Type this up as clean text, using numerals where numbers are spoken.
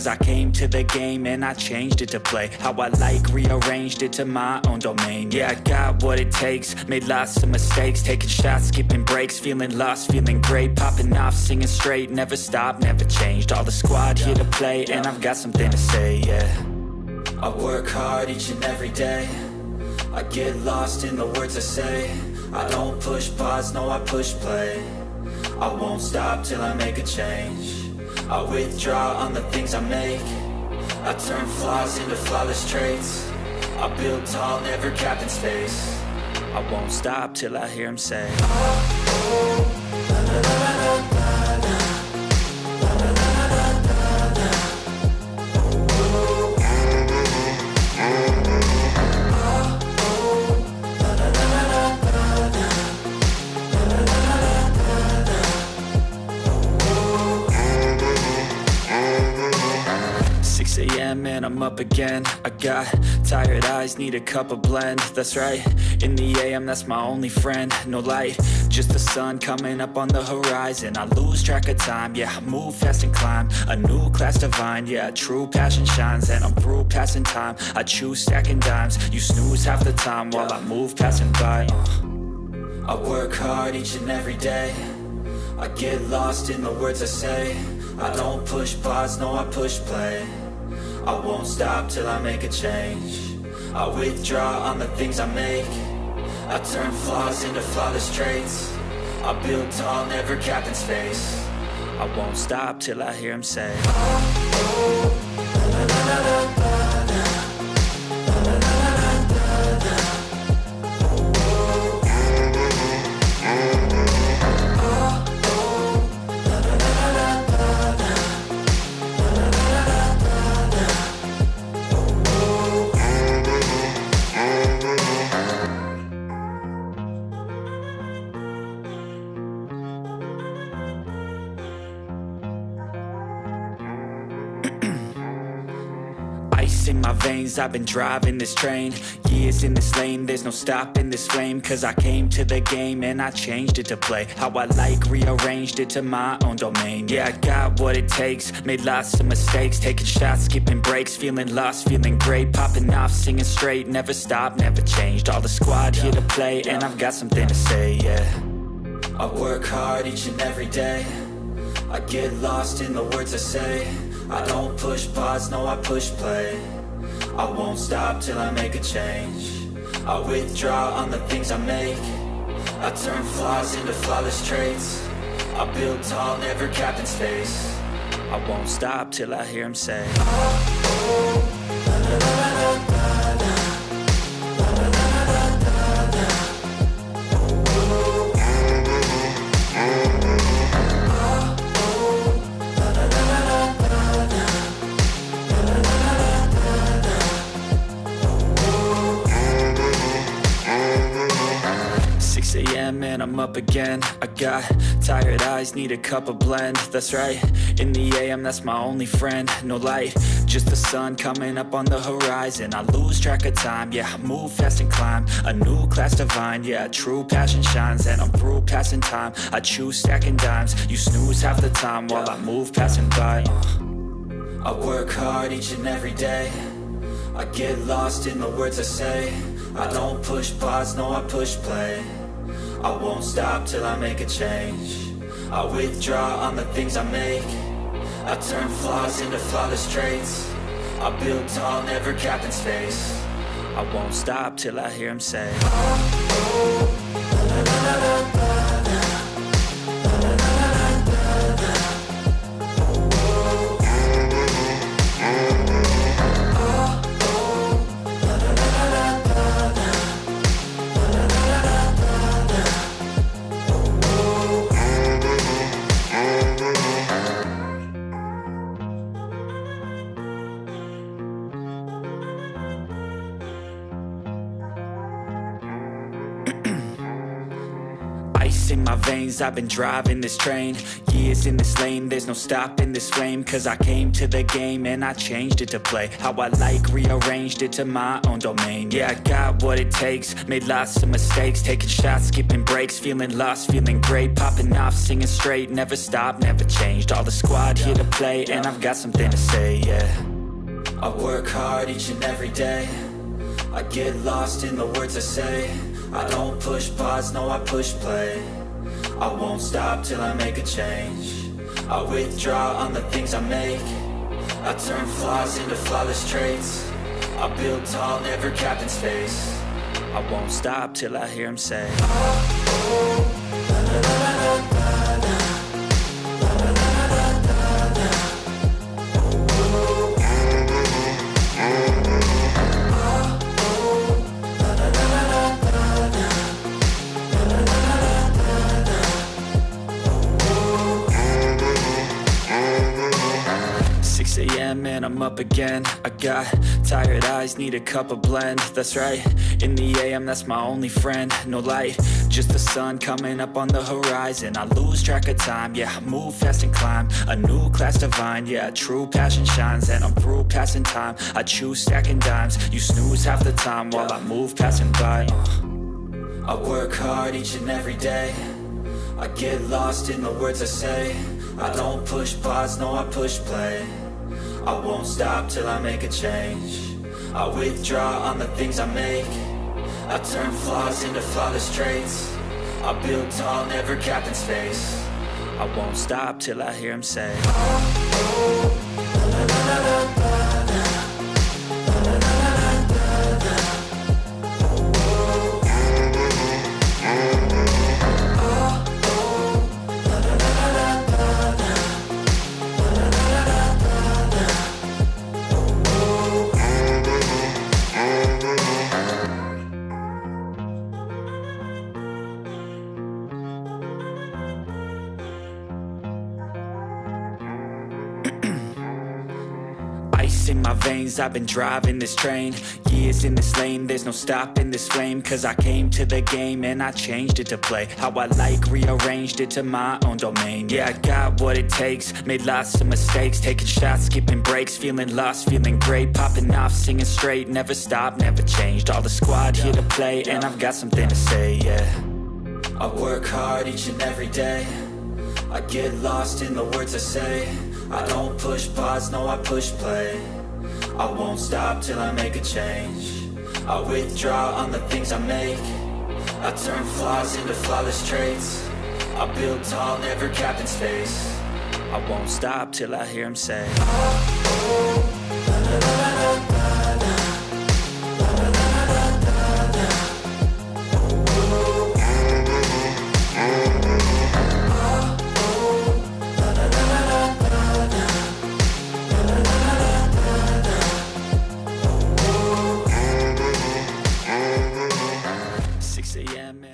I came to the game and I changed it to play how I like, rearranged it to my own domain. Yeah, I got what it takes, made lots of mistakes, taking shots, skipping breaks, feeling lost, feeling great, popping off, singing straight, never stopped, never changed. All the squad here to play, and I've got something to say, yeah. I work hard each and every day, I get lost in the words I say. I don't push pause, no, I push play. I won't stop till I make a change. I withdraw on the things I make. I turn flaws into flawless traits. I build tall, never capped in space. I won't stop till I hear him say, oh, oh, la, la, la, la, la, la. And I'm up again. I got tired eyes, need a cup of blend. That's right, in the AM, that's my only friend. No light, just the sun coming up on the horizon. I lose track of time, yeah, I move fast and climb a new class divine, yeah, true passion shines. And I'm through passing time, I choose stacking dimes. You snooze half the time while I move passing by. I work hard each and every day, I get lost in the words I say. I don't push pause, no, I push play. I won't stop till I make a change. I withdraw on the things I make. I turn flaws into flawless traits. I build tall, never capped in space. I won't stop till I hear him say, oh, oh, la, la, la, la, la, la. La, la, la, la, la, la. Oh, oh, oh, la, la, la, la, la, la. 'Ice in my veins, I've been driving this train. Years in this lane, there's no stopping this flame. Cause I came to the game and I changed it to play how I like, rearranged it to my own domain. Yeah, I got what it takes, made lots of mistakes, taking shots, skipping breaks, feeling lost, feeling great, popping off, singing straight, never stopped, never changed. All the squad here to play, and I've got something to say, yeah. I work hard each and every day, I get lost in the words I say. I don't push pause, no, I push play. I won't stop till I make a change. I withdraw on the things I make. I turn flaws into flawless traits. I build tall, never capped in space. I won't stop till I hear him say, oh, oh, la, la, la, la, la, la. La, la, la, la, la, la. Oh, oh, and I'm up again. I got tired eyes, need a cup of blend. That's right, in the AM, that's my only friend. No light, just the sun coming up on the horizon. I lose track of time, yeah, I move fast and climb a new class divine, yeah, true passion shines. And I'm through passing time, I choose stacking dimes. You snooze half the time while I move passing by. I work hard each and every day, I get lost in the words I say. I don't push pause, no, I push play. I won't stop till I make a change. I withdraw on the things I make. I turn flaws into flawless traits. I build tall, never capped in space. I won't stop till I hear him say, oh, oh, la, la, la, la, la, la. La, la, la, la, la, la. Oh, oh, oh, la, la, la, la, la, la. La, la, la, la, la, la. Oh, oh. in my veins, I've been driving this train. Years in this lane, there's no stopping this flame. Cause I came to the game and I changed it to play how I like, rearranged it to my own domain. Yeah, I got what it takes, made lots of mistakes, taking shots, skipping breaks, feeling lost, feeling great, popping off, singing straight, never stopped, never changed. All the squad here to play, and I've got something to say, yeah. I work hard each and every day, I get lost in the words I say. I don't push pause, no I push play. I won't stop till I make a change. I withdraw on the things I make. I turn flaws into flawless traits. I build tall, never capped in space. I won't stop till I hear him say, oh, oh, la, la, la, la, la, la. And I'm up again. I got tired eyes, need a cup of blend. That's right, in the AM, that's my only friend. No light, just the sun coming up on the horizon. I lose track of time, yeah, I move fast and climb a new class divine, yeah, true passion shines. And I'm through passing time, I choose stacking dimes. You snooze half the time while I move passing by. I work hard each and every day, I get lost in the words I say. I don't push pause, no I push play. I won't stop till I make a change. I withdraw on the things I make. I turn flaws into flawless traits. I build tall, never capped in space. I won't stop till I hear him say, oh, oh, la, la, la, la, la, la. In my veins, I've been driving this train. Years in this lane, there's no stopping this flame. Cause I came to the game and I changed it to play how I like, rearranged it to my own domain. Yeah, I got what it takes, made lots of mistakes, taking shots, skipping breaks, feeling lost, feeling great, popping off, singing straight, never stopped, never changed. All the squad here to play, and I've got something to say, yeah. I work hard each and every day, I get lost in the words I say. I don't push pause, no I push play. I won't stop till I make a change. I withdraw on the things I make. I turn flaws into flawless traits. I build tall, never capped in space. I won't stop till I hear him say, oh, oh, la, la, la, la.